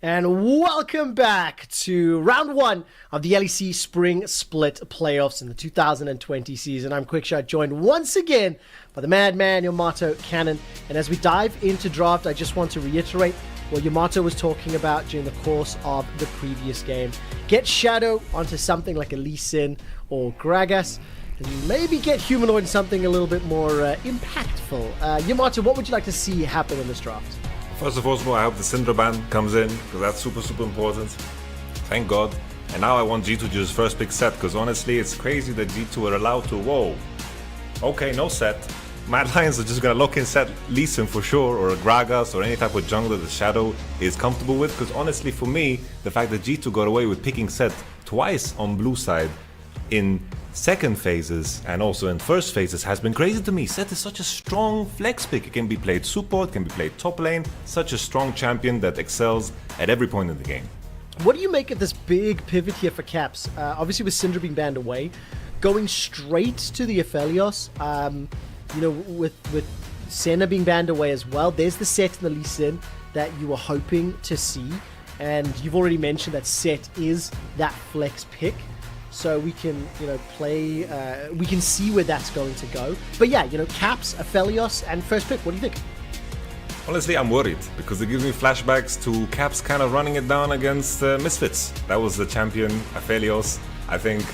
And welcome back to round one of the LEC Spring Split Playoffs in the 2020 season. I'm Quickshot, joined once again by the madman Yamato Cannon. And as we dive into draft, I just want to reiterate what Yamato was talking about during the course of the previous game. Get Shadow onto something like a Lee Sin or Gragas, and maybe get Humanoid something a little bit more impactful. Yamato, what would you like to see happen in this draft? First of all, I hope the Syndra ban comes in, because that's super important. Thank God. And now I want G2 to just first pick set, because honestly, it's crazy that G2 are allowed to, whoa. Okay, no set. Mad Lions are just gonna lock in set Lee Sin for sure, or a Gragas, or any type of jungler that Shadow is comfortable with, because honestly, for me, the fact that G2 got away with picking set twice on blue side in second phases and also in first phases has been crazy to me. Set is such a strong flex pick. It can be played support, can be played top lane, such a strong champion that excels at every point in the game. What do you make of this big pivot here for Caps? Obviously with Syndra being banned away, going straight to the Aphelios, with Senna being banned away as well, there's the set in the Lee Sin that you were hoping to see, and you've already mentioned that set is that flex pick. So we can, we can see where that's going to go. But yeah, Caps, Aphelios, and first pick, what do you think? Honestly, I'm worried, because it gives me flashbacks to Caps kind of running it down against Misfits. That was the champion, Aphelios. I think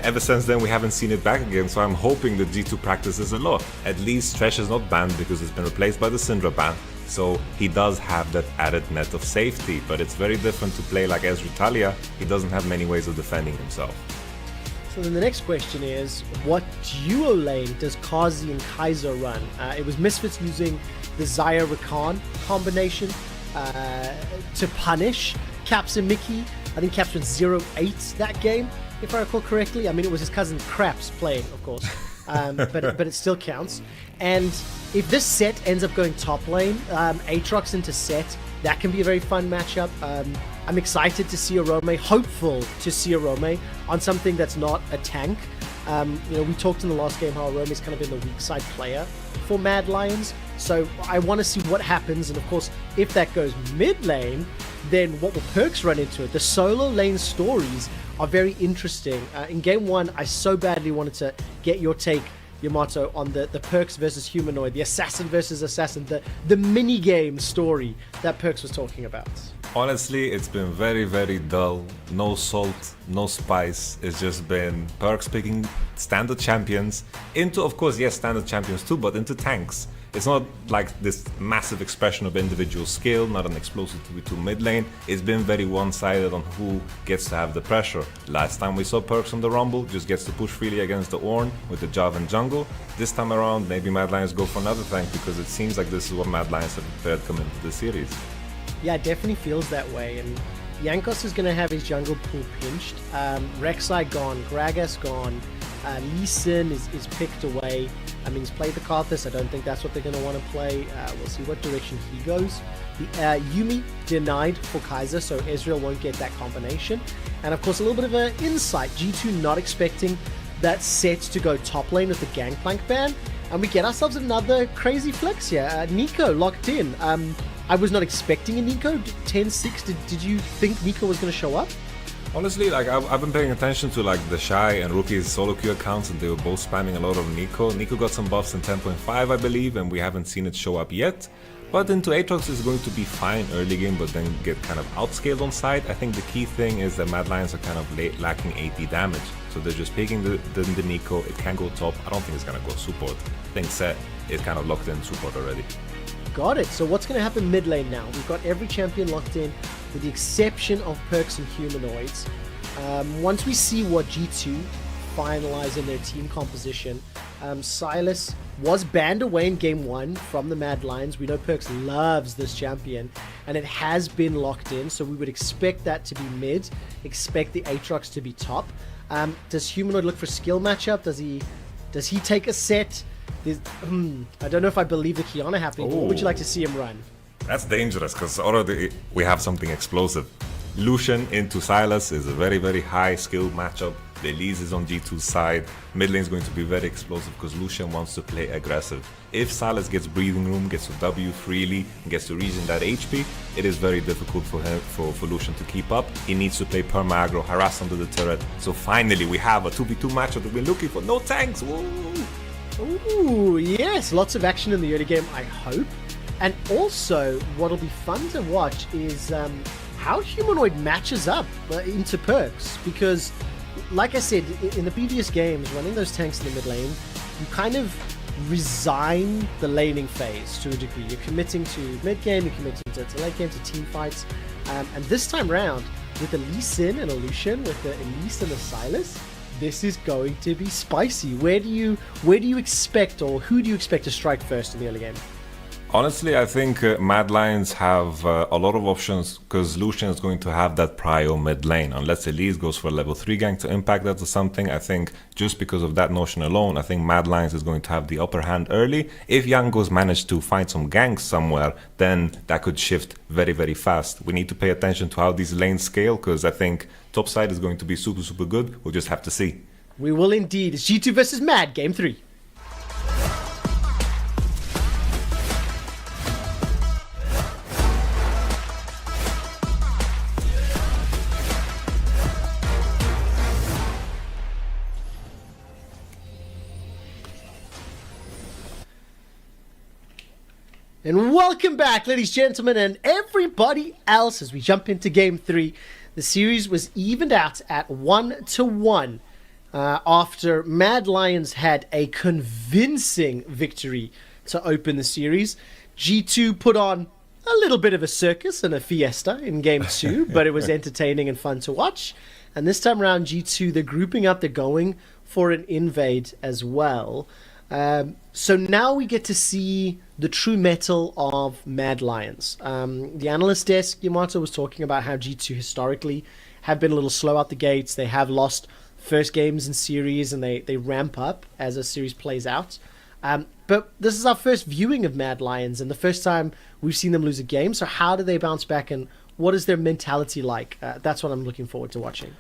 ever since then we haven't seen it back again, so I'm hoping that G2 practices a lot. At least Thresh is not banned because it's been replaced by the Syndra ban. So he does have that added net of safety, but it's very different to play like Ezreal Talia. He doesn't have many ways of defending himself. So then the next question is, what duo lane does Kazi and Kaiser run? It was Misfits using the Xayah Rakan combination to punish Caps and Mickey. I think Caps went 0-8 that game, if I recall correctly. I mean, it was his cousin Craps playing, of course. But it still counts. And if this set ends up going top lane, Aatrox into set, that can be a very fun matchup. I'm excited to see Arome, hopeful to see Arome on something that's not a tank. We talked in the last game how Arome's kind of been the weak side player for Mad Lions. So I want to see what happens. And of course, if that goes mid lane, then what will Perkz run into it? The solo lane stories are very interesting. In game one, I so badly wanted to get your take, Yamato, on the Perkz versus Humanoid, the assassin versus assassin, the mini game story that Perkz was talking about. Honestly, it's been very dull. No salt, no spice. It's just been Perkz picking standard champions into, of course, yes, standard champions too, but into tanks. It's not like this massive expression of individual skill, not an explosive 2v2 mid lane. It's been very one-sided on who gets to have the pressure. Last time we saw Perkz on the Rumble, just gets to push freely against the Ornn with the Javan jungle. This time around, maybe Mad Lions go for another tank, because it seems like this is what Mad Lions have prepared coming into the series. Yeah, it definitely feels that way. And Jankos is going to have his jungle pool pinched. Rek'Sai gone, Gragas gone, Lee Sin is picked away. I mean, he's played the Karthus. I don't think that's what they're going to want to play. We'll see what direction he goes. Yuumi denied for Kaiser, so Ezreal won't get that combination. And of course, a little bit of an insight. G2 not expecting that set to go top lane with the Gangplank ban. And we get ourselves another crazy flex here. Neeko locked in. I was not expecting a Neeko. 10-6. Did you think Neeko was going to show up? Honestly, I've been paying attention to the Shy and Rookie's solo queue accounts, and they were both spamming a lot of Neeko. Neeko got some buffs in 10.5, I believe, and we haven't seen it show up yet. But into Aatrox is going to be fine early game, but then get kind of outscaled on side. I think the key thing is that Mad Lions are kind of lacking AD damage, so they're just picking the Neeko. It can go top. I don't think it's gonna go support. I think set is kind of locked in support already. Got it. So what's going to happen mid lane now? We've got every champion locked in, with the exception of Perkz and Humanoids. Once we see what G2 finalize in their team composition, Sylas was banned away in game one from the Mad Lions. We know Perkz loves this champion, and it has been locked in, so we would expect that to be mid, expect the Aatrox to be top. Does Humanoid look for skill matchup? Does he take a set? I don't know if I believe the Kiana happening. What would you like to see him run? That's dangerous, because already we have something explosive. Lucian into Sylas is a very high skill matchup. The Elise is on G2's side. Mid lane is going to be very explosive because Lucian wants to play aggressive. If Sylas gets breathing room, gets to W freely, and gets to regen that HP, it is very difficult for him, for Lucian to keep up. He needs to play perma-aggro, harass under the turret. So finally we have a 2v2 matchup that we're looking for. No tanks! Woo! Ooh, yes, lots of action in the early game, I hope. And also, what'll be fun to watch is how Humanoid matches up into perks. Because, like I said, in the previous games, running those tanks in the mid lane, you kind of resign the laning phase to a degree. You're committing to mid game, you're committing to late game, to team fights. And this time round, with a Lee Sin and a Lucian, with the Elise and the Sylas, this is going to be spicy. Where do you expect, or who do you expect to strike first in the early game? Honestly, I think Mad Lions have a lot of options because Lucian is going to have that prio mid lane. Unless Elise goes for a level 3 gank to impact that or something, I think just because of that notion alone, I think Mad Lions is going to have the upper hand early. If Jankos manage to find some ganks somewhere, then that could shift very, very fast. We need to pay attention to how these lanes scale because I think top side is going to be super, super good. We'll just have to see. We will indeed. It's G2 versus Mad, Game 3. And welcome back, ladies, gentlemen, and everybody else as we jump into Game 3. The series was evened out at 1-1 after Mad Lions had a convincing victory to open the series. G2 put on a little bit of a circus and a fiesta in Game 2, but it was entertaining and fun to watch. And this time around, G2, they're grouping up, they're going for an invade as well. So now we get to see the true mettle of Mad Lions. The analyst desk, Yamato, was talking about how G2 historically have been a little slow out the gates. They have lost first games in series and they ramp up as a series plays out. But this is our first viewing of Mad Lions and the first time we've seen them lose a game. So how do they bounce back and what is their mentality like? That's what I'm looking forward to watching.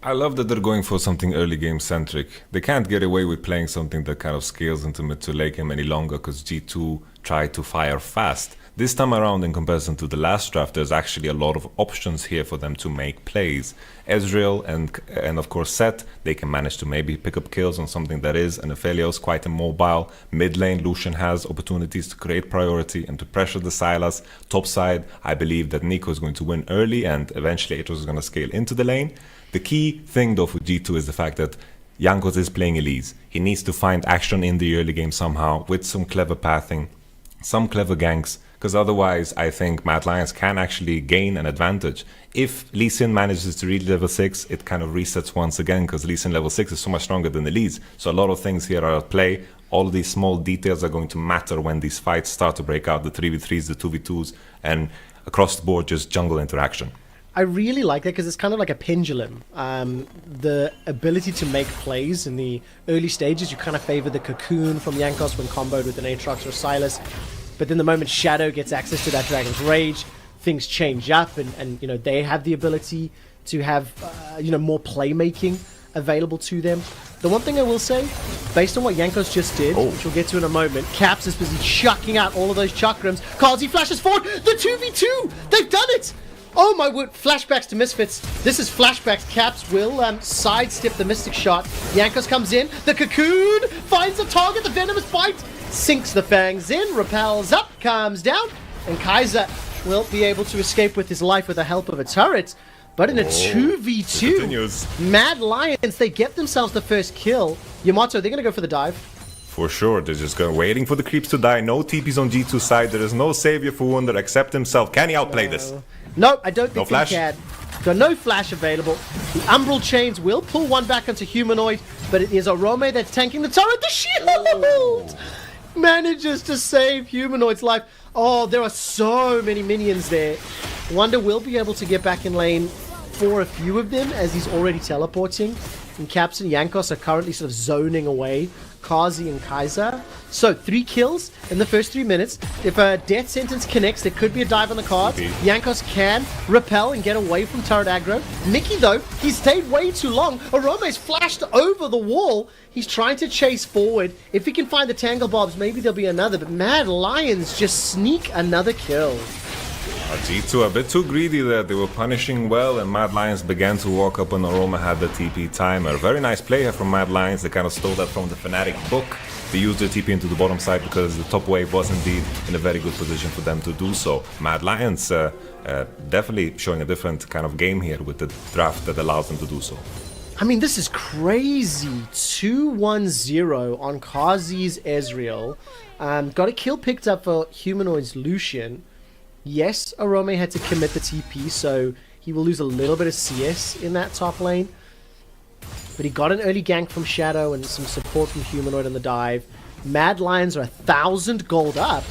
I love that they're going for something early game centric. They can't get away with playing something that kind of scales into mid to late game any longer because G2 tried to fire fast. This time around, in comparison to the last draft, there's actually a lot of options here for them to make plays. Ezreal and of course Seth, they can manage to maybe pick up kills on something that is, and Aphelios quite immobile. Mid lane, Lucian has opportunities to create priority and to pressure the Sylas. Top side, I believe that Nico is going to win early and eventually Atos is going to scale into the lane. The key thing though for G2 is the fact that Jankos is playing Elise. He needs to find action in the early game somehow with some clever pathing, some clever ganks, because otherwise I think Mad Lions can actually gain an advantage. If Lee Sin manages to reach level 6, it kind of resets once again because Lee Sin level 6 is so much stronger than Elise. So a lot of things here are at play. All of these small details are going to matter when these fights start to break out, the 3v3s, the 2v2s, and across the board just jungle interaction. I really like that because it's kind of like a pendulum. The ability to make plays in the early stages, you kind of favor the cocoon from Jankos when comboed with an Aatrox or Sylas. But then the moment Shadow gets access to that Dragon's Rage, things change up and you know, they have the ability to have you know, more playmaking available to them. The one thing I will say, based on what Jankos just did, which we'll get to in a moment, Caps is busy chucking out all of those chakrams. Kazi flashes forward, the 2v2! They've done it! Oh my word, flashbacks to Misfits. This is flashbacks. Caps will sidestep the Mystic Shot. Jankos comes in. The Cocoon finds the target. The Venomous Bite sinks the fangs in. Repels up, comes down. And Kaiser will be able to escape with his life with the help of a turret. But in a 2v2, Mad Lions, they get themselves the first kill. Yamato, they're going to go for the dive. For sure, they're just waiting for the creeps to die. No TPs on G2 side. There is no savior for Wunder except himself. Can he outplay this? No, I don't think he can. Got no flash available. The Umbral Chains will pull one back onto Humanoid, but it is Arome that's tanking the turret. The shield manages to save Humanoid's life. Oh, there are so many minions there. Wonder will be able to get back in lane for a few of them as he's already teleporting. And Caps and Jankos are currently sort of zoning away Kazi and Kaiser. So 3 kills in the first 3 minutes. If a death sentence connects, there could be a dive on the cards. Jankos can repel and get away from turret aggro. Mickey though, he stayed way too long. Arome's flashed over the wall. He's trying to chase forward. If he can find the Tangle Bobs, maybe there'll be another. But Mad Lions just sneak another kill. G2 a bit too greedy there. They were punishing well, and Mad Lions began to walk up when Aroma had the TP timer. Very nice play here from Mad Lions. They kind of stole that from the Fnatic book. They used their TP into the bottom side because the top wave was indeed in a very good position for them to do so. Mad Lions definitely showing a different kind of game here with the draft that allows them to do so. I mean, this is crazy. 2-1-0 on Kazi's Ezreal. Got a kill picked up for Humanoid's Lucian. Yes, Arome had to commit the TP, so he will lose a little bit of CS in that top lane. But he got an early gank from Shadow and some support from Humanoid on the dive. Mad Lions are 1,000 gold up.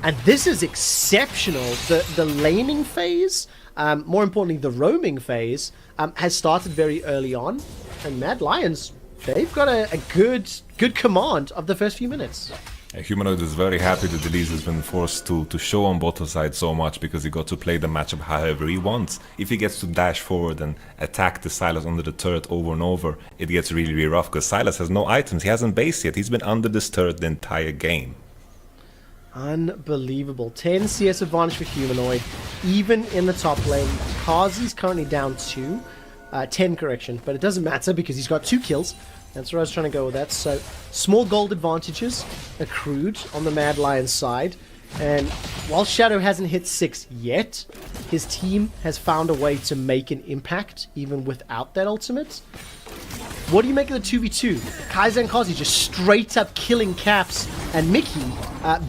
And this is exceptional. The laning phase, more importantly the roaming phase, has started very early on. And Mad Lions, they've got a good command of the first few minutes. Humanoid is very happy that Delise has been forced to show on bottom side so much because he got to play the matchup however he wants. If he gets to dash forward and attack the Sylas under the turret over and over, it gets really, really rough because Sylas has no items. He hasn't based yet. He's been under this turret the entire game. Unbelievable. 10 CS advantage for Humanoid, even in the top lane. Kazi's currently down 2. 10 correction, but it doesn't matter because he's got 2 kills. That's where I was trying to go with that. So, small gold advantages accrued on the Mad Lions side. And while Shadow hasn't hit 6 yet, his team has found a way to make an impact even without that ultimate. What do you make of the 2v2? Kaiser and Kazi just straight up killing Caps and Mickey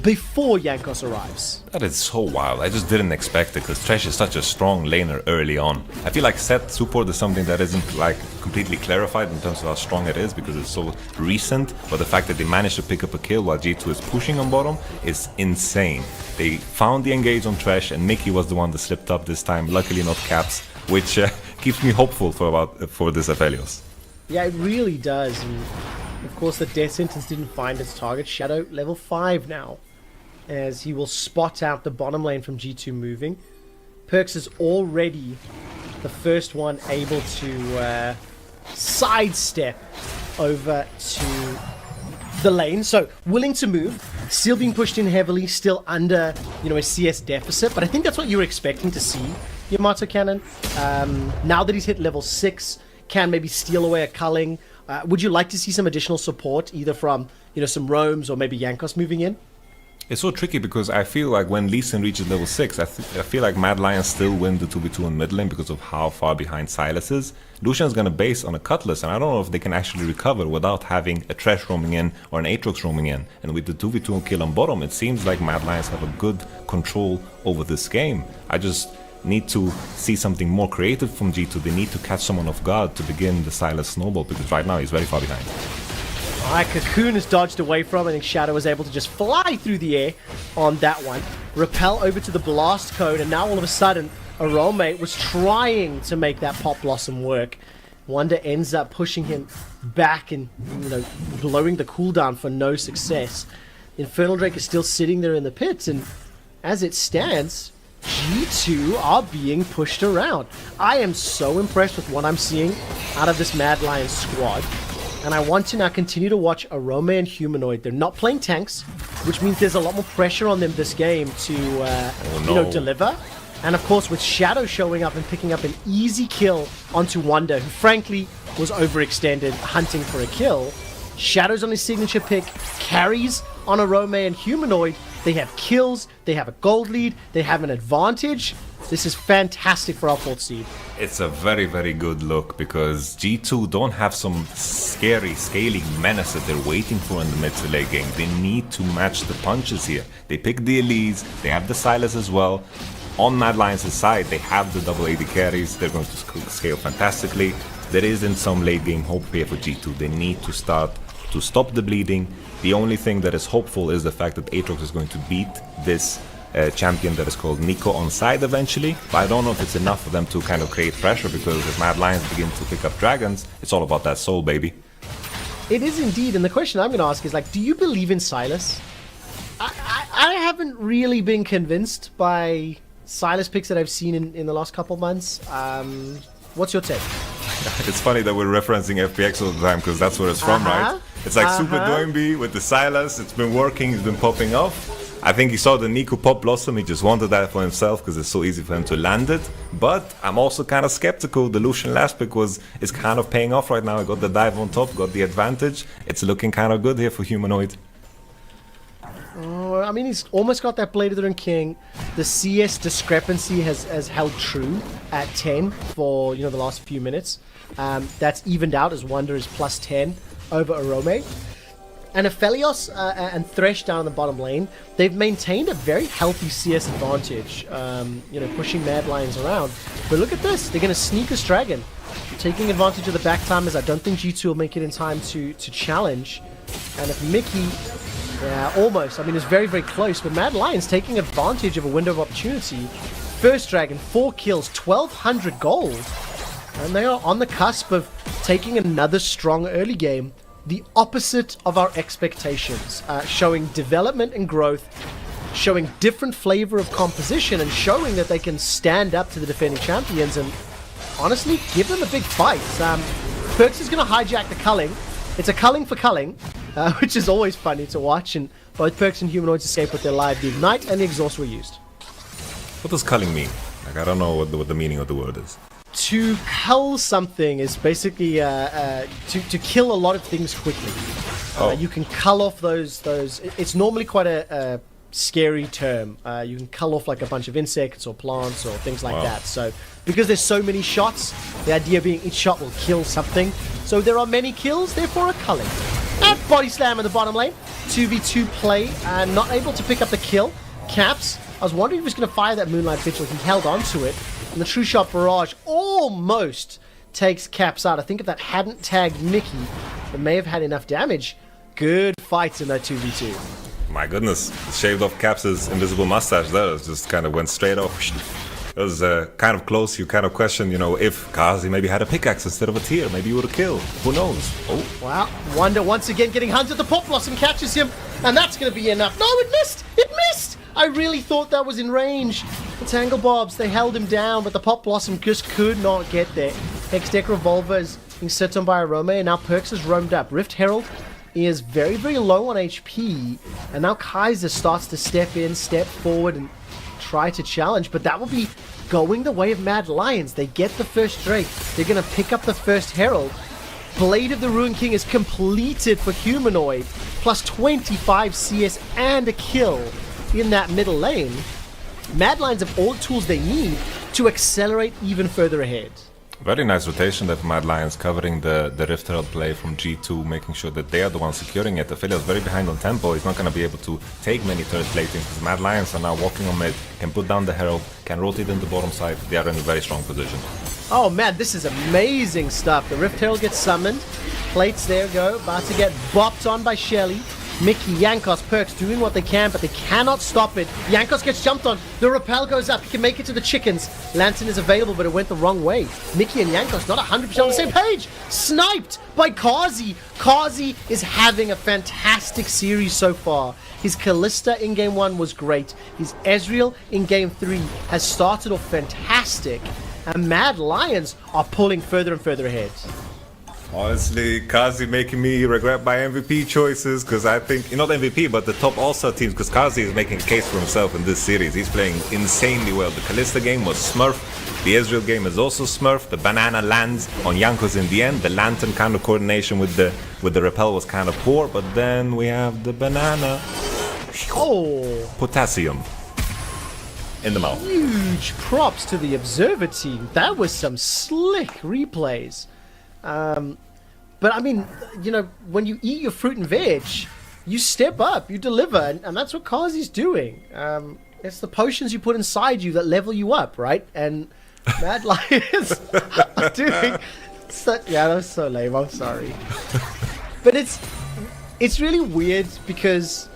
before Jankos arrives. That is so wild. I just didn't expect it because Thresh is such a strong laner early on. I feel like set support is something that isn't like completely clarified in terms of how strong it is because it's so recent, but the fact that they managed to pick up a kill while G2 is pushing on bottom is insane. They found the engage on Thresh and Mickey was the one that slipped up this time, luckily not Caps, which keeps me hopeful for this Aphelios. Yeah, it really does. And of course, the death sentence didn't find its target. Shadow level 5 now, as he will spot out the bottom lane from G2 moving. Perks is already the first one able to sidestep over to the lane. So willing to move, still being pushed in heavily, still under a CS deficit. But I think that's what you were expecting to see, Yamato Cannon. Now that he's hit level 6. Can maybe steal away a culling. Would you like to see some additional support, either from some roams or maybe Jankos moving in? It's so tricky because I feel like when Lee Sin reaches level 6, I feel like Mad Lions still win the 2v2 in mid lane because of how far behind Sylas is. Lucian's gonna base on a Cutlass, and I don't know if they can actually recover without having a Thresh roaming in or an Aatrox roaming in. And with the 2v2 kill on bottom, it seems like Mad Lions have a good control over this game. I just need to see something more creative from G2. They need to catch someone off guard to begin the Sylas snowball because right now he's very far behind. Alright, Cocoon is dodged away from. I think Shadow was able to just fly through the air on that one. Repel over to the blast cone, and now all of a sudden, Arome was trying to make that Pop Blossom work. Wonder ends up pushing him back and blowing the cooldown for no success. Infernal Drake is still sitting there in the pits, and as it stands, G2 are being pushed around. I am so impressed with what I'm seeing out of this Mad Lions squad. And I want to now continue to watch Arome and Humanoid. They're not playing tanks, which means there's a lot more pressure on them this game to deliver. And of course, with Shadow showing up and picking up an easy kill onto Wonder, who frankly was overextended hunting for a kill. Shadow's on his signature pick, carries on Arome and Humanoid. They have kills, they have a gold lead, they have an advantage. This is fantastic for our 4th seed. It's a very, very good look because G2 don't have some scary scaling menace that they're waiting for in the mid to late game. They need to match the punches here. They pick the Elise, they have the Sylas as well. On Mad Lions' side, they have the double AD carries. They're going to scale fantastically. There isn't some late game hope here for G2. They need to start to stop the bleeding. The only thing that is hopeful is the fact that Aatrox is going to beat this champion that is called Nico on side eventually, but I don't know if it's enough for them to kind of create pressure, because if Mad Lions begin to pick up dragons, it's all about that soul, baby. It is indeed, and the question I'm going to ask is, like, do you believe in Silas? I haven't really been convinced by Silas picks that I've seen in the last couple months. What's your take? It's funny that we're referencing FPX all the time, because that's where it's from, right? It's like Super Doinby with the Silas. It's been working, it's been popping off. I think he saw the Nico pop blossom, he just wanted that for himself because it's so easy for him to land it. But I'm also kind of skeptical. The Lucian last pick is kind of paying off right now. I got the dive on top, got the advantage. It's looking kind of good here for Humanoid. I mean, he's almost got that Blade of the Rune King. The CS discrepancy has held true at 10 for the last few minutes. That's evened out as Wonder is plus 10 over Arome. And Aphelios and Thresh down in the bottom lane, they've maintained a very healthy CS advantage, pushing Mad Lions around. But look at this, they're going to sneak this dragon, taking advantage of the back timers. I don't think G2 will make it in time to challenge. And if Mickey, almost, I mean, it's very, very close, but Mad Lions taking advantage of a window of opportunity. First dragon, 4 kills, 1,200 gold. And they are on the cusp of taking another strong early game. The opposite of our expectations, showing development and growth, showing different flavor of composition, and showing that they can stand up to the defending champions and honestly give them a big fight. Perks is going to hijack the culling. It's a culling for culling, which is always funny to watch, and both Perks and Humanoids escape with their life. The Ignite and the Exhaust were used. What does culling mean? Like, I don't know what the meaning of the word is. To cull something is basically to kill a lot of things quickly. You can cull off those. It's normally quite a scary term. You can cull off like a bunch of insects or plants or things like that. So because there's so many shots, the idea being each shot will kill something. So there are many kills, therefore a culling. And body slam in the bottom lane. 2v2 play, not able to pick up the kill. Caps. I was wondering if he was going to fire that Moonlight Vigil. He held on to it. And the True Shot Barrage almost takes Caps out. I think if that hadn't tagged Mickey, it may have had enough damage. Good fights in that 2v2. My goodness, shaved off Caps' invisible mustache there. It just kind of went straight off. It was kind of close. You kind of question, if Kazi maybe had a pickaxe instead of a tear, maybe he would have killed. Who knows? Oh. Wow. Wonder once again getting hunted. The Pop Blossom catches him, and that's going to be enough. No, it missed! It missed! I really thought that was in range. The Tangle Bobs, they held him down, but the Pop Blossom just could not get there. Hextech Revolver is being set on by Arome, and now Perks has roamed up. Rift Herald is very, very low on HP, and now Kaiser starts to step forward, and try to challenge, but that will be going the way of Mad Lions. They get the first Drake. They're going to pick up the first Herald. Blade of the Rune King is completed for Humanoid, plus 25 CS and a kill in that middle lane. Mad Lions have all the tools they need to accelerate even further ahead. Very nice rotation there for Mad Lions, covering the Rift Herald play from G2, making sure that they are the ones securing it. Aphelios very behind on tempo. He's not going to be able to take many third platings because Mad Lions are now walking on mid, can put down the Herald, can rotate in the bottom side. They are in a very strong position. Oh man, this is amazing stuff. The Rift Herald gets summoned. Plates there go, about to get bopped on by Shelly. Mickey, Yankos, Perks doing what they can, but they cannot stop it. Yankos gets jumped on. The rappel goes up. He can make it to the chickens. Lantern is available, but it went the wrong way. Mickey and Yankos not 100% on the same page. Sniped by Kazi. Kazi is having a fantastic series so far. His Kalista in Game 1 was great. His Ezreal in Game 3 has started off fantastic. And Mad Lions are pulling further and further ahead. Honestly, Kazi making me regret my MVP choices, because I think, not MVP, but the top All-Star teams, because Kazi is making a case for himself in this series. He's playing insanely well. The Kalista game was Smurf. The Ezreal game is also Smurf. The banana lands on Yankos in the end. The Lantern kind of coordination with the repel was kind of poor, but then we have the banana. Oh! Potassium. In the mouth. Huge props to the Observer team. That was some slick replays. But I mean, when you eat your fruit and veg, you step up, you deliver, and that's what Kazi's doing. It's the potions you put inside you that level you up, right? And Mad Lions are doing... yeah, that was so lame, I'm sorry. But it's really weird because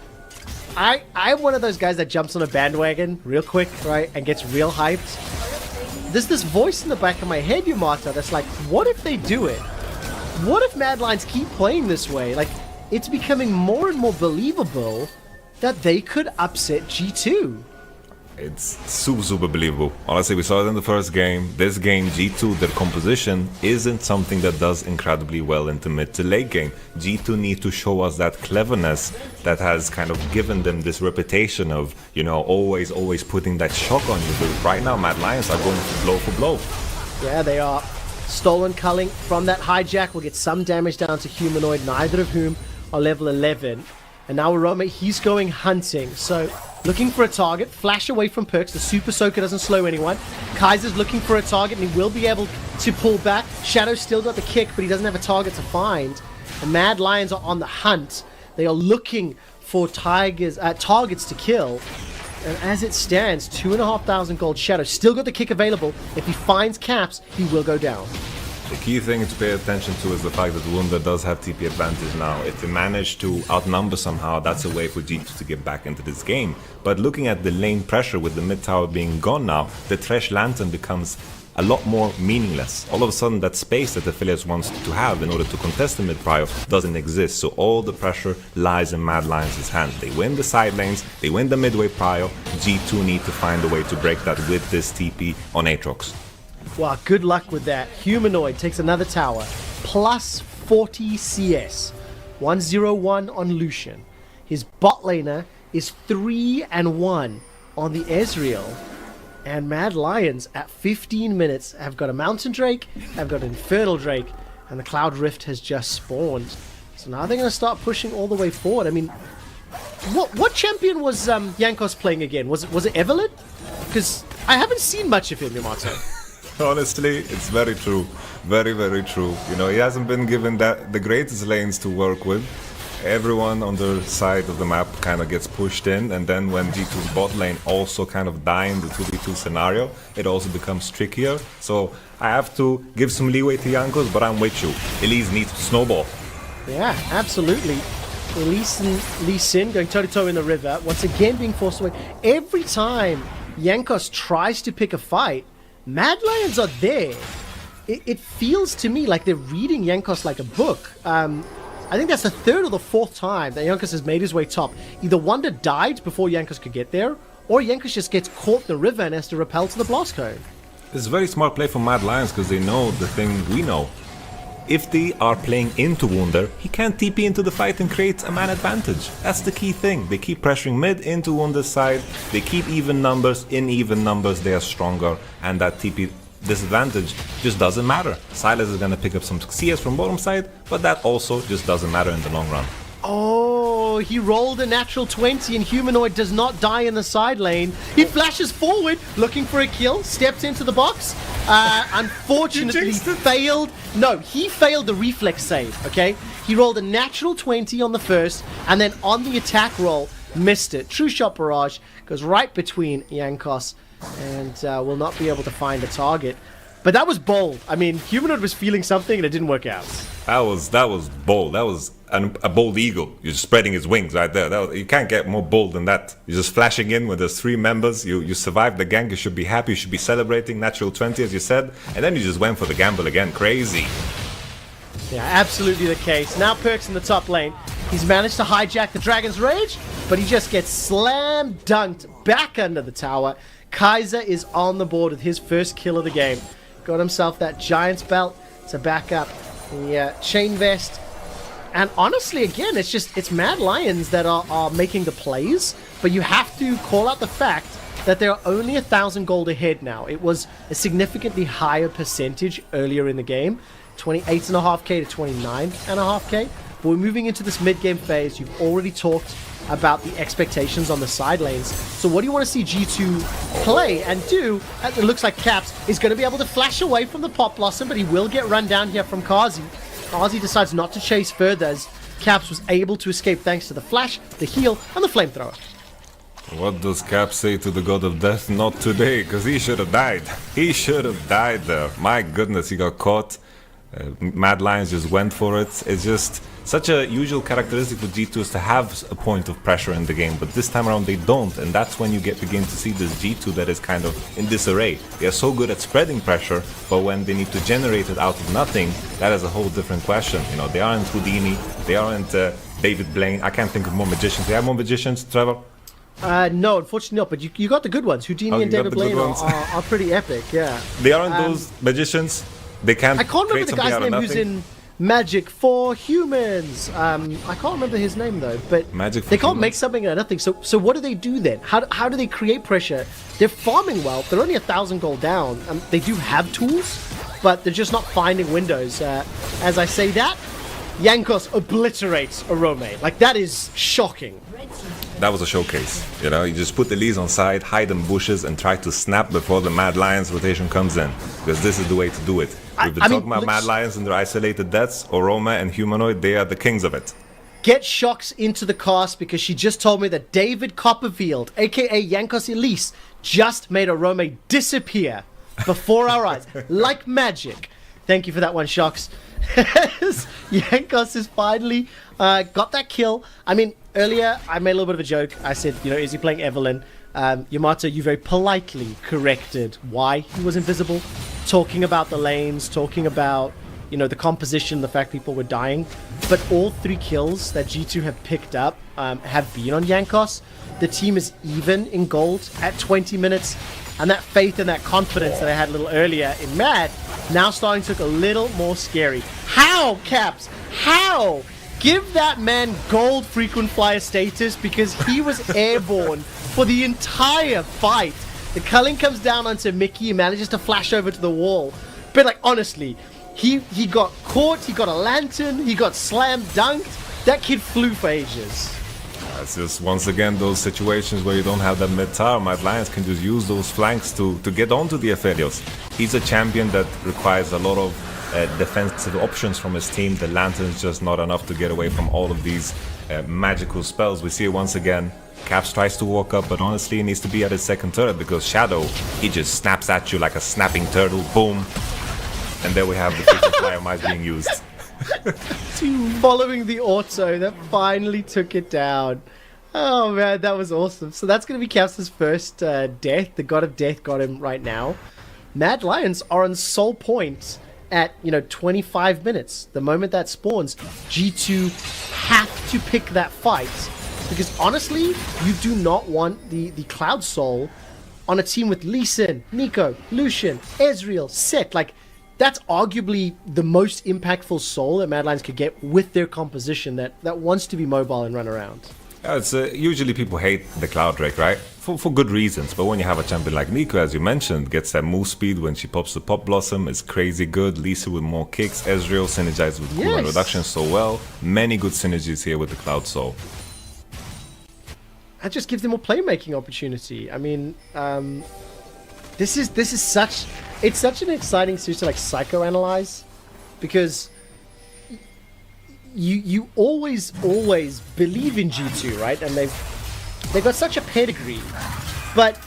I'm one of those guys that jumps on a bandwagon real quick, right, and gets real hyped. There's this voice in the back of my head, Yumata, that's like, what if they do it? What if Mad Lions keep playing this way? Like, it's becoming more and more believable that they could upset G2. It's super believable. Honestly, we saw it in the first game. This game, G2, their composition isn't something that does incredibly well in the mid to late game. G2 need to show us that cleverness that has kind of given them this reputation of, you know, always putting that shock on you. But right now, Mad Lions are going blow for blow. Yeah, they are. Stolen culling from that hijack will get some damage down to Humanoid, neither of whom are level 11. And now Arome, he's going hunting. So, looking for a target. Flash away from Perks. The Super Soaker doesn't slow anyone. Kaiser's looking for a target, and he will be able to pull back. Shadow's still got the kick, but he doesn't have a target to find. The Mad Lions are on the hunt. They are looking for targets to kill. And as it stands, 2,500 gold. Shadow still got the kick available. If he finds Caps, he will go down. The key thing to pay attention to is the fact that Wunder does have TP advantage now. If they manage to outnumber somehow, that's a way for G2 to get back into this game. But looking at the lane pressure with the mid tower being gone now, the Thresh Lantern becomes a lot more meaningless. All of a sudden, that space that Affiliates wants to have in order to contest the mid prio doesn't exist. So all the pressure lies in Mad Lions' hands. They win the side lanes, they win the midway prio. G2 need to find a way to break that with this TP on Aatrox. Wow, good luck with that. Humanoid takes another tower. Plus 40 CS. 101 on Lucian. His bot laner is 3-1 on the Ezreal. And Mad Lions at 15 minutes have got a Mountain Drake, have got an Infernal Drake, and the Cloud Rift has just spawned. So now they're going to start pushing all the way forward. I mean, what champion was Jankos playing again? Was it Evelyn? Because I haven't seen much of him, Yamato. Honestly, it's very true. Very true. You know, he hasn't been given the greatest lanes to work with. Everyone on the side of the map kind of gets pushed in, and then when G2's bot lane also kind of die in the 2v2 scenario, it also becomes trickier. So I have to give some leeway to Jankos, but I'm with you. Elise needs to snowball. Yeah, absolutely. Elise and Lee Sin going toe-to-toe in the river, once again being forced away. Every time Jankos tries to pick a fight, Mad Lions are there. It feels to me like they're reading Jankos like a book. I think that's the third or the fourth time that Jankos has made his way top. Either Wonder died before Jankos could get there, or Jankos just gets caught in the river and has to repel to the blast cone. It's a very smart play from Mad Lions because they know the thing we know. If they are playing into Wunder, he can't TP into the fight and create a man advantage. That's the key thing. They keep pressuring mid into Wunder's side, they keep even numbers, in even numbers they are stronger, and that TP disadvantage just doesn't matter. Silas is gonna pick up some CS from bottom side, but that also just doesn't matter in the long run. Oh, he rolled a natural 20 and Humanoid does not die in the side lane. He flashes forward, looking for a kill, steps into the box. Unfortunately, failed. No, he failed the reflex save, okay? He rolled a natural 20 on the first, and then on the attack roll, missed it. True shot barrage goes right between Jankos and will not be able to find a target. But that was bold. I mean, Humanoid was feeling something and it didn't work out. That was bold. That was a bold eagle. You're just spreading his wings right there. You can't get more bold than that. You're just flashing in when there's 3 members. You survived the gank. You should be happy. You should be celebrating. Natural 20, as you said. And then you just went for the gamble again. Crazy. Yeah, absolutely the case. Now Perks in the top lane. He's managed to hijack the Dragon's Rage, but he just gets slam dunked back under the tower. Kaiser is on the board with his first kill of the game. Got himself that Giant's Belt to back up the Chain Vest. And honestly, again, it's Mad Lions that are making the plays, but you have to call out the fact that they're only 1,000 gold ahead now. It was a significantly higher percentage earlier in the game, 28.5k to 29.5k. But we're moving into this mid-game phase. You've already talked about the expectations on the side lanes. So what do you want to see G2 play and do? It looks like Caps is going to be able to flash away from the Pop Blossom, but he will get run down here from Kazi. Kazi decides not to chase further as Caps was able to escape thanks to the flash, the heal, and the flamethrower. What does Cap say to the God of Death? Not today, because he should have died. He should have died there. My goodness, he got caught. Mad Lions just went for it. It's just... such a usual characteristic with G2 is to have a point of pressure in the game, but this time around they don't, and that's when you begin to see this G2 that is kind of in disarray. They are so good at spreading pressure, but when they need to generate it out of nothing, that is a whole different question. You know, they aren't Houdini, they aren't David Blaine. I can't think of more magicians. They have more magicians, Trevor? No, unfortunately not, but you got the good ones. Houdini and David Blaine are pretty epic, yeah. They aren't those magicians. They can't. I can't remember the guy's name who's in Magic for Humans. I can't remember his name though, but Magic for they can't Humans? make something out of nothing. So what do they do then? How do they create pressure? They're farming well. They're only 1,000 gold down. They do have tools, but they're just not finding windows. As I say that, Jankos obliterates Arome. Like, that is shocking. That was a showcase. You know, you just put the Lees on side, hide in bushes, and try to snap before the Mad Lions rotation comes in. Because this is the way to do it. We've been talking about Mad Lions and their isolated deaths. Oroma and Humanoid, they are the kings of it. Get Shox into the cast because she just told me that David Copperfield, aka Jankos Elise, just made Arome disappear before our eyes. Like magic. Thank you for that one, Shox. Jankos has finally got that kill. I mean, earlier I made a little bit of a joke. I said, you know, is he playing Evelyn? Yamato, you very politely corrected why he was invisible, talking about the lanes, talking about, you know, the composition, the fact people were dying. But all 3 kills that G2 have picked up have been on Jankos. The team is even in gold at 20 minutes, and that faith and that confidence that I had a little earlier in Mad now starting to look a little more scary. How, Caps? How? Give that man gold frequent flyer status because he was airborne for the entire fight. The culling comes down onto Mickey, he manages to flash over to the wall. But like, honestly, he got caught, he got a lantern, he got slam dunked. That kid flew for ages. It's just, once again, those situations where you don't have that mid-tower. Mad Lions can just use those flanks to get onto the Aphelios. He's a champion that requires a lot of defensive options from his team. The lantern's just not enough to get away from all of these magical spells. We see it once again. Caps tries to walk up, but honestly he needs to be at his second turret because Shadow, he just snaps at you like a snapping turtle. Boom. And there we have the frequent flyer might being used. Following the auto that finally took it down. Oh man, that was awesome. So that's going to be Caps' first death. The God of Death got him right now. Mad Lions are on sole point at, you know, 25 minutes. The moment that spawns, G2 have to pick that fight. Because honestly, you do not want the Cloud Soul on a team with Lee Sin, Nico, Lucian, Ezreal, Set. Like, that's arguably the most impactful soul that Mad Lions could get with their composition that wants to be mobile and run around. Yeah, it's usually people hate the Cloud Drake, right? For good reasons. But when you have a champion like Nico, as you mentioned, gets that move speed when she pops the Pop Blossom, is crazy good. Lisa with more kicks, Ezreal synergized with cooldown reduction so well. Many good synergies here with the Cloud Soul. That just gives them more playmaking opportunity. I mean, this is such an exciting series to like psychoanalyze, because you always believe in G2, right? And they've got such a pedigree, but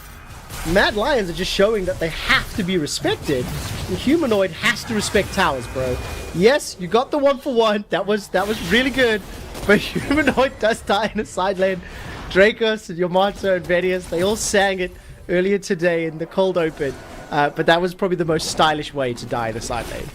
Mad Lions are just showing that they have to be respected. And Humanoid has to respect towers, bro. Yes, you got the 1-for-1. That was really good, but Humanoid does die in a side lane. Dracos and Yamato and Vedius, they all sang it earlier today in the cold open. But that was probably the most stylish way to die in a side lane.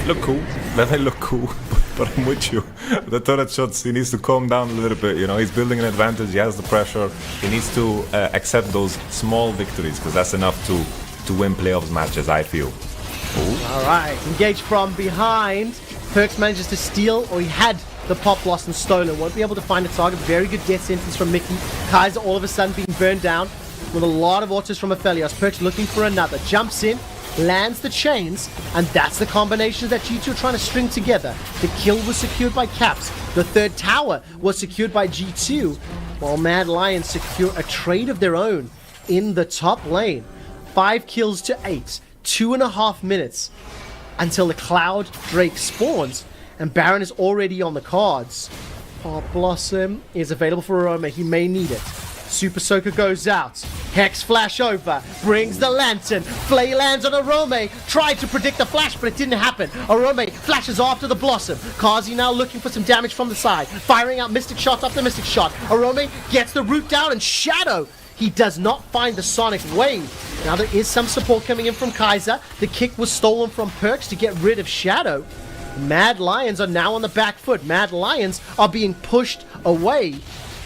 Look cool. That may look cool, but I'm with you. The turret shots, he needs to calm down a little bit. You know, he's building an advantage. He has the pressure. He needs to accept those small victories because that's enough to win playoffs matches, I feel. Ooh. All right, engaged from behind. Perks manages to steal, or he had the Pop Blossom stolen. Won't be able to find a target. Very good death sentence from Mickey. Kaiser all of a sudden being burned down with a lot of autos from Aphelios. Perks looking for another. Jumps in, lands the chains, and that's the combination that G2 are trying to string together. The kill was secured by Caps. The third tower was secured by G2, while Mad Lions secure a trade of their own in the top lane. 5 kills to 8. 2.5 minutes until the Cloud Drake spawns, and Baron is already on the cards. Pop Blossom is available for Aroma. He may need it. Super Soaker goes out. Hex flash over. Brings the lantern. Flay lands on Arome. Tried to predict the flash, but it didn't happen. Arome flashes after the Blossom. Kazi now looking for some damage from the side. Firing out Mystic shot after Mystic shot. Arome gets the root down and Shadow. He does not find the Sonic Wave. Now there is some support coming in from Kaiser. The kick was stolen from Perks to get rid of Shadow. Mad Lions are now on the back foot. Mad Lions are being pushed away.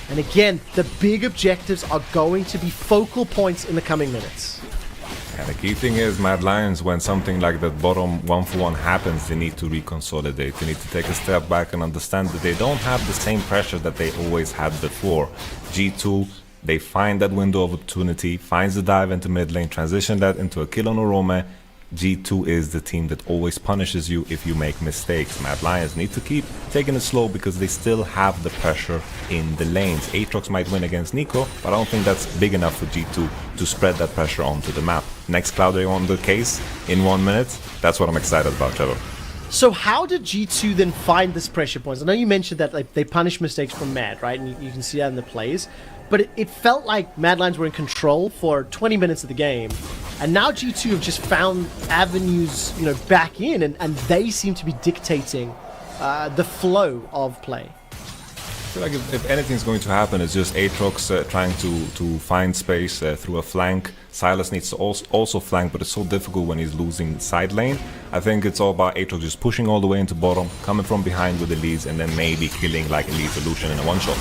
And again, the big objectives are going to be focal points in the coming minutes. And the key thing is, Mad Lions, when something like that bottom 1-for-1 happens, they need to reconsolidate. They need to take a step back and understand that they don't have the same pressure that they always had before. G2, they find that window of opportunity, finds the dive into mid lane, transition that into a kill on Orome. G2 is the team that always punishes you if you make mistakes. Mad Lions need to keep taking it slow because they still have the pressure in the lanes. Aatrox might win against Nico, but I don't think that's big enough for G2 to spread that pressure onto the map. Next Cloud Ray on the case in 1 minute, that's what I'm excited about, Trevor. So how did G2 then find this pressure points? I know you mentioned that like, they punish mistakes from Mad, right? And you can see that in the plays. But it felt like Mad Lions were in control for 20 minutes of the game. And now G2 have just found avenues, back in, and they seem to be dictating the flow of play. I feel like if anything's going to happen, it's just Aatrox trying to find space through a flank. Silas needs to also flank, but it's so difficult when he's losing side lane. I think it's all about Aatrox just pushing all the way into bottom, coming from behind with the leads, and then maybe killing like Elite Solution in a one-shot.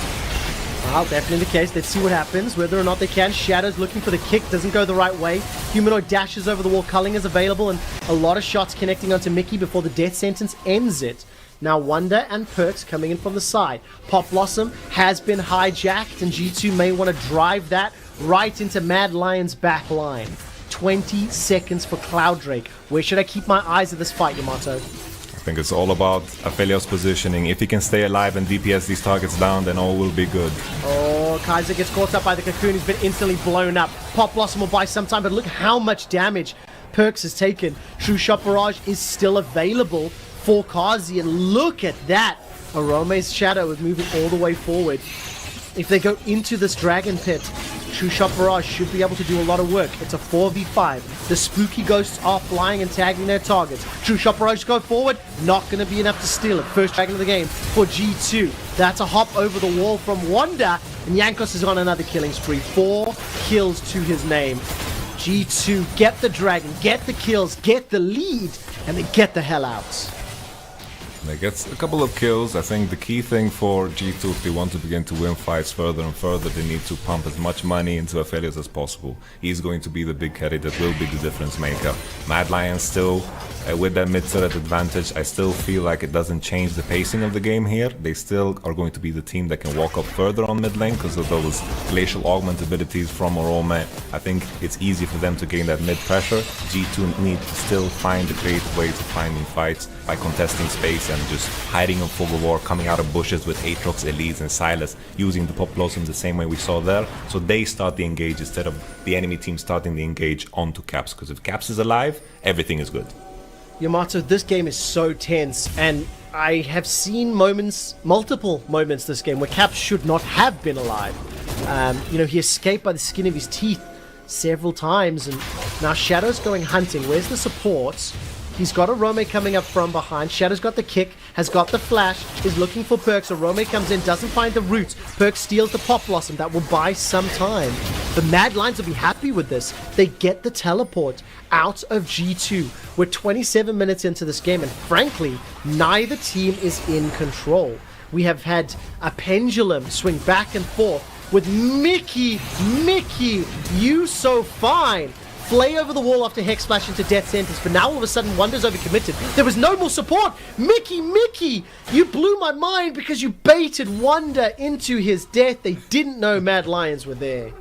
Well, definitely the case. Let's see what happens, whether or not they can. Shadow's looking for the kick, doesn't go the right way. Humanoid dashes over the wall, culling is available, and a lot of shots connecting onto Mickey before the death sentence ends it. Now Wonder and Perks coming in from the side. Pop Blossom has been hijacked, and G2 may want to drive that right into Mad Lion's back line. 20 seconds for Cloud Drake. Where should I keep my eyes at this fight, Yamato? I think it's all about Aphelios positioning. If he can stay alive and DPS these targets down, then all will be good. Oh, Kaiser gets caught up by the cocoon. He's been instantly blown up. Pop Blossom will buy some time, but look how much damage Perks has taken. True Shot Barrage is still available for Kazi, and look at that. Arome's Shadow is moving all the way forward. If they go into this Dragon Pit, True Shot Barrage should be able to do a lot of work. It's a 4v5. The spooky ghosts are flying and tagging their targets. True Shot Barrage go forward. Not going to be enough to steal it. First dragon of the game for G2. That's a hop over the wall from Wanda. And Jankos is on another killing spree. 4 kills to his name. G2 get the dragon, get the kills, get the lead, and they get the hell out. They get a couple of kills. I think the key thing for G2, if they want to begin to win fights further and further, they need to pump as much money into Aphelios as possible. He's going to be the big carry that will be the difference maker. Mad Lions still, with that mid-turret advantage, I still feel like it doesn't change the pacing of the game here. They still are going to be the team that can walk up further on mid lane because of those glacial augment abilities from Orome. I think it's easy for them to gain that mid pressure. G2 need to still find a creative way to finding fights by contesting space and just hiding on fog of war, coming out of bushes with Aatrox, Elise and Silas, using the Pop Blossom the same way we saw there. So they start the engage instead of the enemy team starting the engage onto Caps, because if Caps is alive, everything is good. Yamato, this game is so tense, and I have seen multiple moments this game where Caps should not have been alive. He escaped by the skin of his teeth several times, and now Shadow's going hunting. Where's the support? He's got Arome coming up from behind. Shadow's got the kick, has got the flash, is looking for Perks. Arome comes in, doesn't find the roots. Perks steals the Pop Blossom. That will buy some time. The Mad Lions will be happy with this. They get the teleport out of G2. We're 27 minutes into this game, and frankly, neither team is in control. We have had a pendulum swing back and forth with Mickey, you so fine. Flay over the wall after Hex Flash into Death Sentence, but now all of a sudden Wonder's overcommitted. There was no more support. Mickey, you blew my mind because you baited Wonder into his death. They didn't know Mad Lions were there.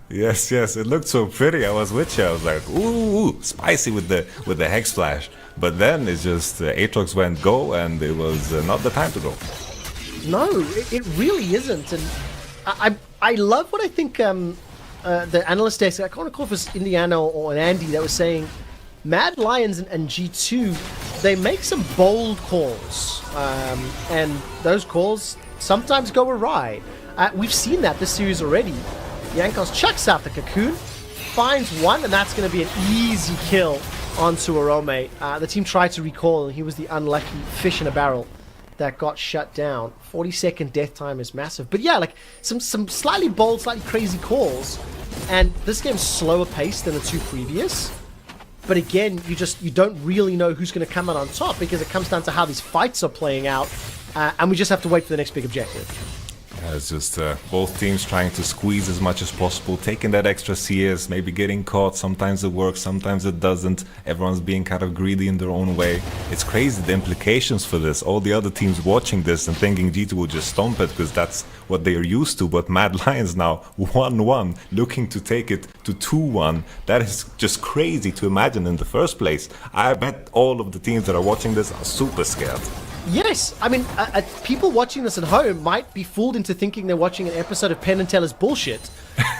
Yes, it looked so pretty. I was with you. I was like, ooh, spicy with the Hex Flash. But then it's just Aatrox went go, and it was not the time to go. No, it really isn't. And I love what I think the analyst desk, I can't recall if it was Indiana or an Andy, that was saying Mad Lions and G2, they make some bold calls, and those calls sometimes go awry. We've seen that this series already. Jankos chucks out the cocoon, finds one, and that's going to be an easy kill onto Arome. The team tried to recall, and he was the unlucky fish in a barrel that got shut down. 40-second death time is massive. But yeah, like some slightly bold, slightly crazy calls. And this game's slower paced than the two previous. But again, you don't really know who's going to come out on top because it comes down to how these fights are playing out. And we just have to wait for the next big objective. It's just both teams trying to squeeze as much as possible, taking that extra CS, maybe getting caught. Sometimes it works, sometimes it doesn't. Everyone's being kind of greedy in their own way. It's crazy the implications for this. All the other teams watching this and thinking G2 will just stomp it because that's what they are used to. But Mad Lions now 1-1, looking to take it to 2-1. That is just crazy to imagine in the first place. I bet all of the teams that are watching this are super scared. Yes, I mean, people watching this at home might be fooled into thinking they're watching an episode of Penn and Teller's bullshit,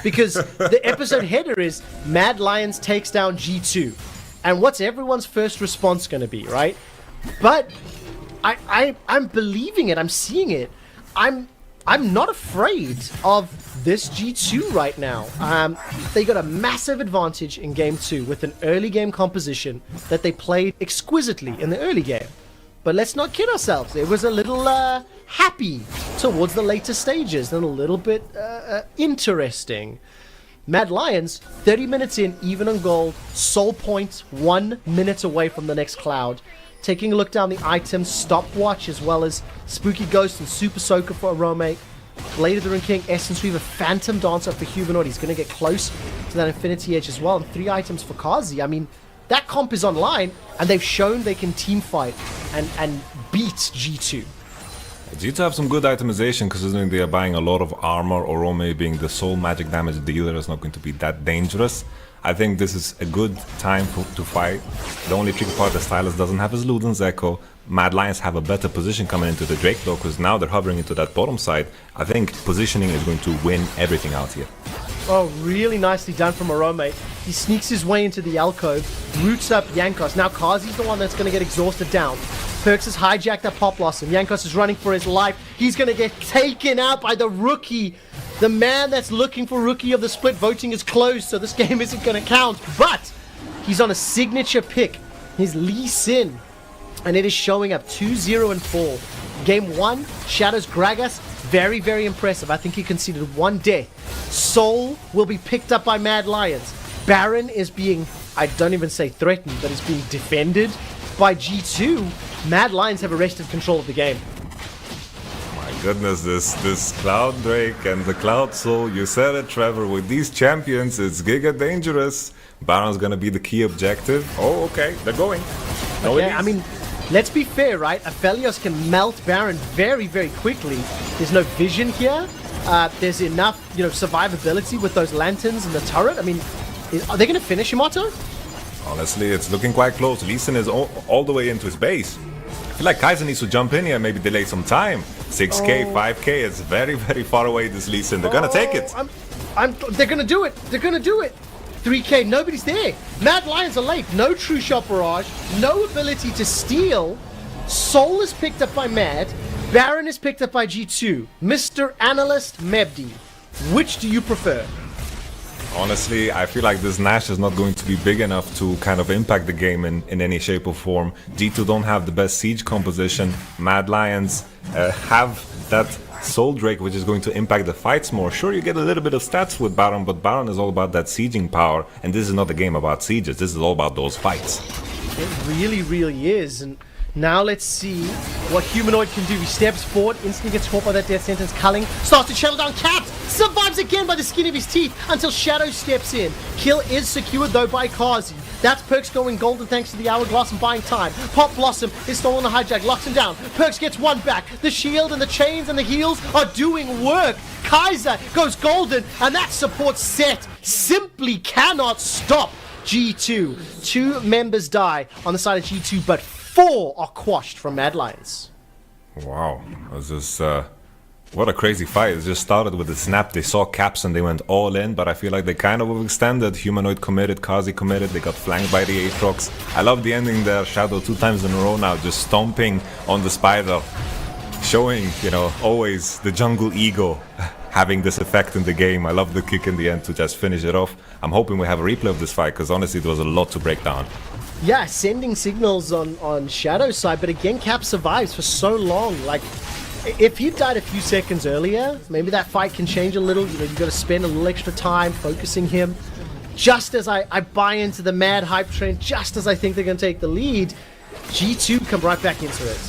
because the episode header is Mad Lions takes down G2, and what's everyone's first response going to be, right? But I'm believing it. I'm seeing it. I'm not afraid of this G2 right now. They got a massive advantage in game 2 with an early game composition that they played exquisitely in the early game. But let's not kid ourselves. It was a little happy towards the later stages and a little bit interesting. Mad Lions, 30 minutes in, even on gold. Soul Point, 1 minute away from the next cloud. Taking a look down the items, Stopwatch, as well as Spooky Ghost and Super Soaker for Arome. Blade of the Rune King, Essence Weaver, Phantom Dancer for Humanoid. He's going to get close to that Infinity Edge as well. And 3 items for Kazi. I mean, that comp is online, and they've shown they can team fight and beat G2. G2 have some good itemization considering they are buying a lot of armor. Arome being the sole magic damage dealer is not going to be that dangerous. I think this is a good time to fight. The only tricky part that Stylus doesn't have is Luden's Echo. Mad Lions have a better position coming into the Drake though, because now they're hovering into that bottom side. I think positioning is going to win everything out here. Oh, really nicely done from Arome. He sneaks his way into the alcove, roots up Jankos. Now Kazi's the one that's going to get exhausted down. Perks has hijacked that Pop Blossom. Jankos is running for his life. He's going to get taken out by the rookie. The man that's looking for Rookie of the Split. Voting is closed, so this game isn't going to count. But he's on a signature pick. His Lee Sin. And it is showing up 2-0 and 4. Game 1, Shadows Gragas. Very, very impressive. I think he conceded 1 death. Soul will be picked up by Mad Lions. Baron is being, I don't even say threatened, but is being defended by G2. Mad Lions have arrested control of the game. My goodness, this Cloud Drake and the Cloud Soul, you said it, Trevor, with these champions, it's giga dangerous. Baron's gonna be the key objective. Oh, okay, they're going. No, yeah, I mean, let's be fair, right? Aphelios can melt Baron very, very quickly. There's no vision here. There's enough, survivability with those lanterns and the turret. I mean, are they going to finish him, Otto? Honestly, it's looking quite close. Lee Sin is all the way into his base. I feel like Kaiser needs to jump in here and maybe delay some time. 6k, 5k, it's very, very far away, this Lee Sin. They're going to take it. They're going to do it. They're going to do it. 3k, nobody's there. Mad Lions are late. No true shot barrage. No ability to steal. Soul is picked up by Mad. Baron is picked up by G2. Mr. Analyst Mebdi, which do you prefer? Honestly, I feel like this Nash is not going to be big enough to kind of impact the game in any shape or form. G2 don't have the best siege composition. Mad Lions have that Soul Drake, which is going to impact the fights more. Sure, you get a little bit of stats with Baron, but Baron is all about that sieging power, and this is not a game about sieges. This is all about those fights. It really, really is. And now let's see what Humanoid can do. He steps forward, instantly gets caught by that death sentence. Culling starts to channel down Caps, survives again by the skin of his teeth until Shadow steps in. Kill is secured though by Kazi. That's Perks going golden thanks to the Hourglass and buying time. Pop Blossom is stolen the hijack, locks him down. Perks gets 1 back. The shield and the chains and the heals are doing work. Kaiser goes golden, and that support set simply cannot stop G2. 2 members die on the side of G2, but 4 are quashed from Mad Lions. Wow, this is what a crazy fight. It just started with the snap. They saw Caps and they went all in, but I feel like they kind of overextended. Humanoid committed, Kazi committed, they got flanked by the Aatrox. I love the ending there. Shadow 2 times in a row now, just stomping on the spider. Showing, always the jungle ego. having this effect in the game. I love the kick in the end to just finish it off. I'm hoping we have a replay of this fight, because honestly there was a lot to break down. Yeah, sending signals on Shadow's side, but again, Cap survives for so long. Like, if he died a few seconds earlier, maybe that fight can change a little. You know, you've got to spend a little extra time focusing him. Just as I buy into the mad hype train, just as I think they're going to take the lead, G2 come right back into it.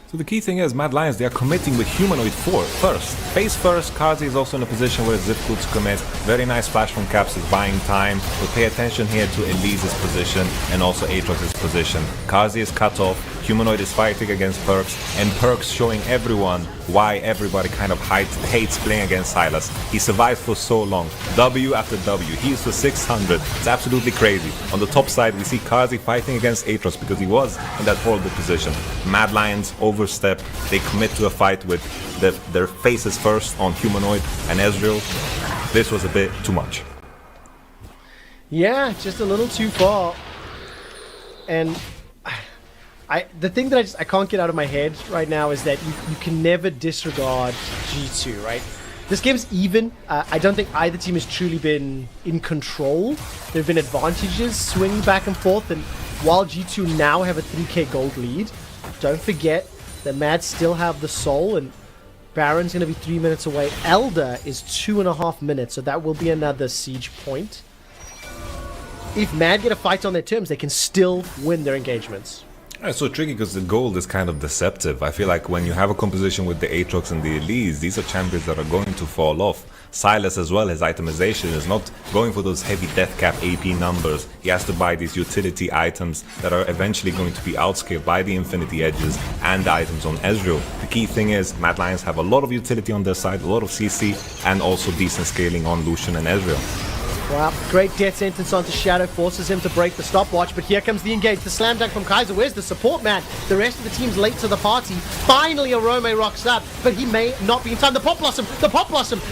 So the key thing is, Mad Lions, they are committing with Humanoid first. Face first, Kazi is also in a position where it's difficult to commit. Very nice flash from Caps is buying time. But pay attention here to Elise's position and also Aatrox's position. Kazi is cut off, Humanoid is fighting against Perks, and Perks showing everyone why everybody kind of hates playing against Silas. He survived for so long, W after W, he is for 600, it's absolutely crazy. On the top side we see Kazi fighting against Aatrox because he was in that horrible position. Mad Lions overstep, they commit to a fight with their faces first on Humanoid and Ezreal. This was a bit too much. Yeah, just a little too far. And the thing that I can't get out of my head right now is that you can never disregard G2, right? This game's even. I don't think either team has truly been in control. There have been advantages swinging back and forth, and while G2 now have a 3k gold lead, don't forget that Mad still have the soul, and Baron's going to be 3 minutes away. Elder is 2.5 minutes, so that will be another siege point. If Mad get a fight on their terms, they can still win their engagements. It's so tricky because the gold is kind of deceptive. I feel like when you have a composition with the Aatrox and the Elise, these are champions that are going to fall off. Silas as well, his itemization is not going for those heavy death cap AP numbers. He has to buy these utility items that are eventually going to be outscaled by the Infinity Edges and the items on Ezreal. The key thing is Mad Lions have a lot of utility on their side, a lot of CC, and also decent scaling on Lucian and Ezreal. Wow, great death sentence onto Shadow, forces him to break the stopwatch, but here comes the engage, the slam dunk from Kaiser. Where's the support man? The rest of the team's late to the party. Finally, Arome rocks up, but he may not be in time. The Pop Blossom,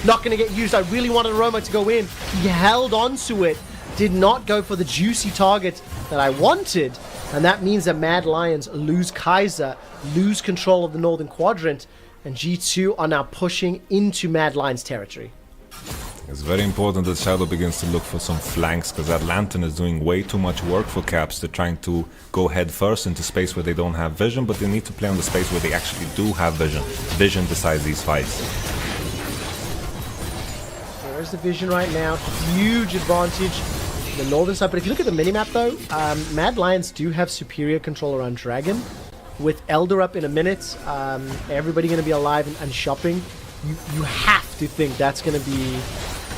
not going to get used. I really wanted Arome to go in. He held on to it, did not go for the juicy target that I wanted, and that means that Mad Lions lose Kaiser, lose control of the Northern Quadrant, and G2 are now pushing into Mad Lions territory. It's very important that Shadow begins to look for some flanks, because that Lantern is doing way too much work for Caps. They're trying to go head first into space where they don't have vision, but they need to play on the space where they actually do have vision. Vision decides these fights. There's the vision right now. Huge advantage the northern side. But if you look at the minimap though, Mad Lions do have superior control around Dragon. With Elder up in a minute, everybody going to be alive and shopping. You have to think that's going to be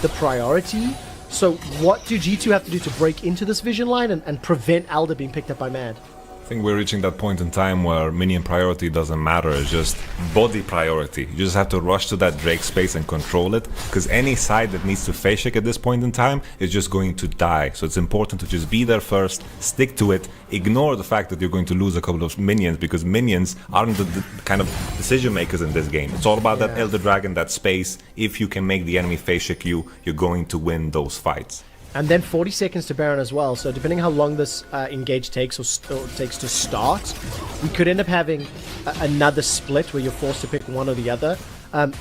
the priority. So what do G2 have to do to break into this vision line and prevent Elder being picked up by Mad? I think we're reaching that point in time where minion priority doesn't matter, it's just body priority. You just have to rush to that Drake space and control it, because any side that needs to face check at this point in time is just going to die. So it's important to just be there first, stick to it, ignore the fact that you're going to lose a couple of minions, because minions aren't the kind of decision makers in this game. It's all about that Elder Dragon, that space. If you can make the enemy face check you, you're going to win those fights. And then 40 seconds to Baron as well, so depending how long this engage takes or takes to start, we could end up having another split where you're forced to pick one or the other.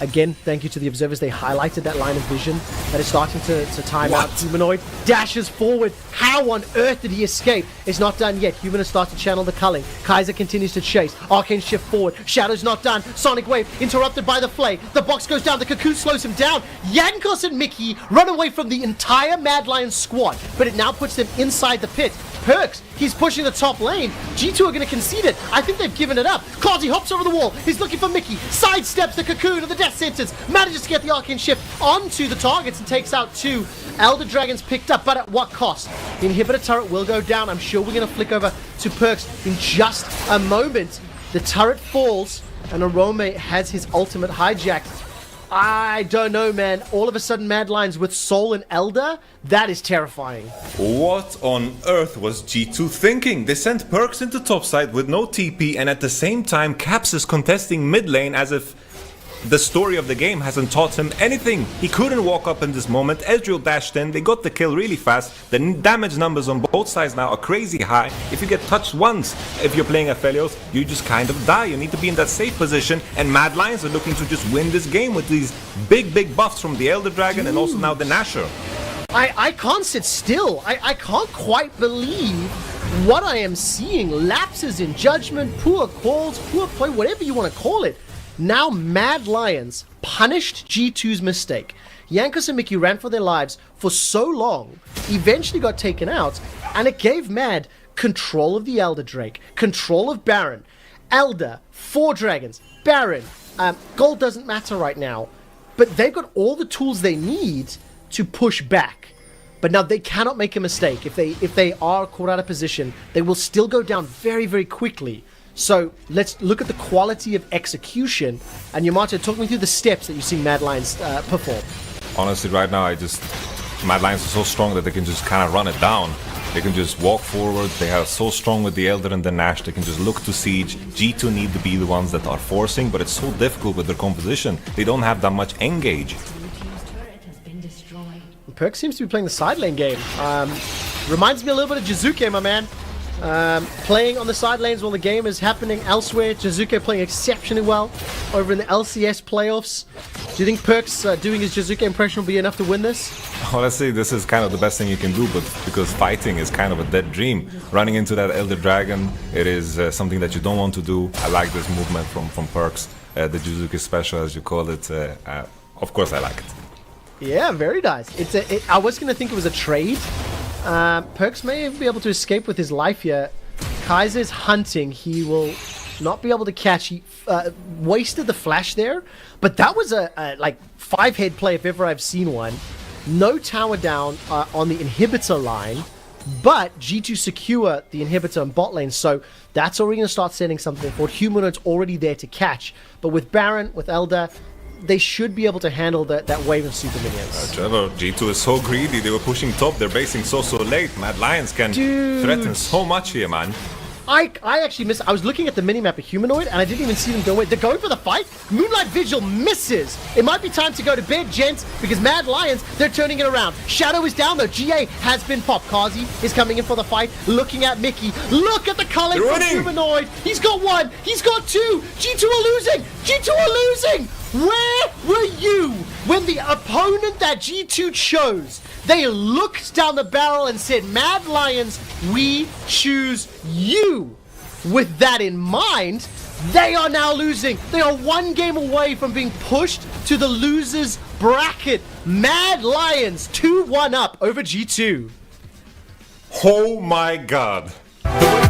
Again, thank you to the observers, they highlighted that line of vision that is starting to time out. Humanoid dashes forward. How on earth did he escape? It's not done yet. Humanoid starts to channel the culling. Kaiser continues to chase. Arcane shift forward. Shadow's not done. Sonic wave interrupted by the flay. The box goes down. The cocoon slows him down. Yankos and Mickey run away from the entire Mad Lions squad, but it now puts them inside the pit. Perks, he's pushing the top lane. G2 are going to concede it. I think they've given it up. Kazi hops over the wall. He's looking for Mickey. Sidesteps the cocoon of the death sentence. Manages to get the arcane shift onto the targets and takes out two. Elder Dragons picked up, but at what cost? The inhibitor turret will go down. I'm sure we're going to flick over to Perks in just a moment. The turret falls, and Arome has his ultimate hijacked. I don't know, man. All of a sudden, Mad Lions with Soul and Elder? That is terrifying. What on earth was G2 thinking? They sent Perks into topside with no TP, and at the same time, Caps is contesting mid lane as if the story of the game hasn't taught him anything. He couldn't walk up in this moment. Ezreal dashed in, they got the kill really fast. The damage numbers on both sides now are crazy high. If you get touched once, if you're playing Aphelios, you just kind of die. You need to be in that safe position, and Mad Lions are looking to just win this game with these big buffs from the Elder Dragon and also now the Nashor. I can't sit still. I can't quite believe what I am seeing. Lapses in judgment, poor calls, poor play, whatever you want to call it. Now Mad Lions punished G2's mistake. Jankos and Mickey ran for their lives for so long, eventually got taken out, and it gave Mad control of the Elder Drake, control of Baron. Elder, 4 dragons, Baron. Gold doesn't matter right now, but they've got all the tools they need to push back. But now they cannot make a mistake. If they are caught out of position, they will still go down very quickly. So let's look at the quality of execution. And Yamato, talk me through the steps that you see Mad Lions perform. Honestly, right now, Mad Lions are so strong that they can just kind of run it down. They can just walk forward. They are so strong with the Elder and the Nash. They can just look to siege. G2 need to be the ones that are forcing, but it's so difficult with their composition. They don't have that much engage. Perk seems to be playing the side lane game. Reminds me a little bit of Jizuke, my man. Playing on the side lanes while the game is happening elsewhere. Jizuke playing exceptionally well over in the LCS playoffs. Do you think Perk's doing his Jizuke impression will be enough to win this? Honestly, this is kind of the best thing you can do, but because fighting is kind of a dead dream. Running into that Elder Dragon, it is something that you don't want to do. I like this movement from Perks, the Jizuke special as you call it. Of course I like it. Yeah, very nice. I was going to think it was a trade. Perks may be able to escape with his life here. Kaiser's hunting. He will not be able to catch. He wasted the flash there. But that was a like 5-head play if ever I've seen one. No tower down on the inhibitor line. But G2 secure the inhibitor and bot lane. So that's already going to start setting something forward. Humanoid's already there to catch. But with Baron, with Elder, they should be able to handle that wave of super minions. Trevor, G2 is so greedy. They were pushing top. They're basing so late. Mad Lions can threaten so much here, man. I actually missed. I was looking at the minimap of Humanoid, and I didn't even see them go away. They're going for the fight. Moonlight Vigil misses. It might be time to go to bed, gents, because Mad Lions, they're turning it around. Shadow is down, though. GA has been popped. Kazi is coming in for the fight, looking at Mickey. Look at the culling from Humanoid. He's got 1. He's got 2. G2 are losing. G2 are losing. Where were you when the opponent that G2 chose, they looked down the barrel and said, Mad Lions, we choose you? With that in mind, they are now losing. They are 1 game away from being pushed to the losers bracket. Mad Lions 2-1 up over G2. Oh my god. The way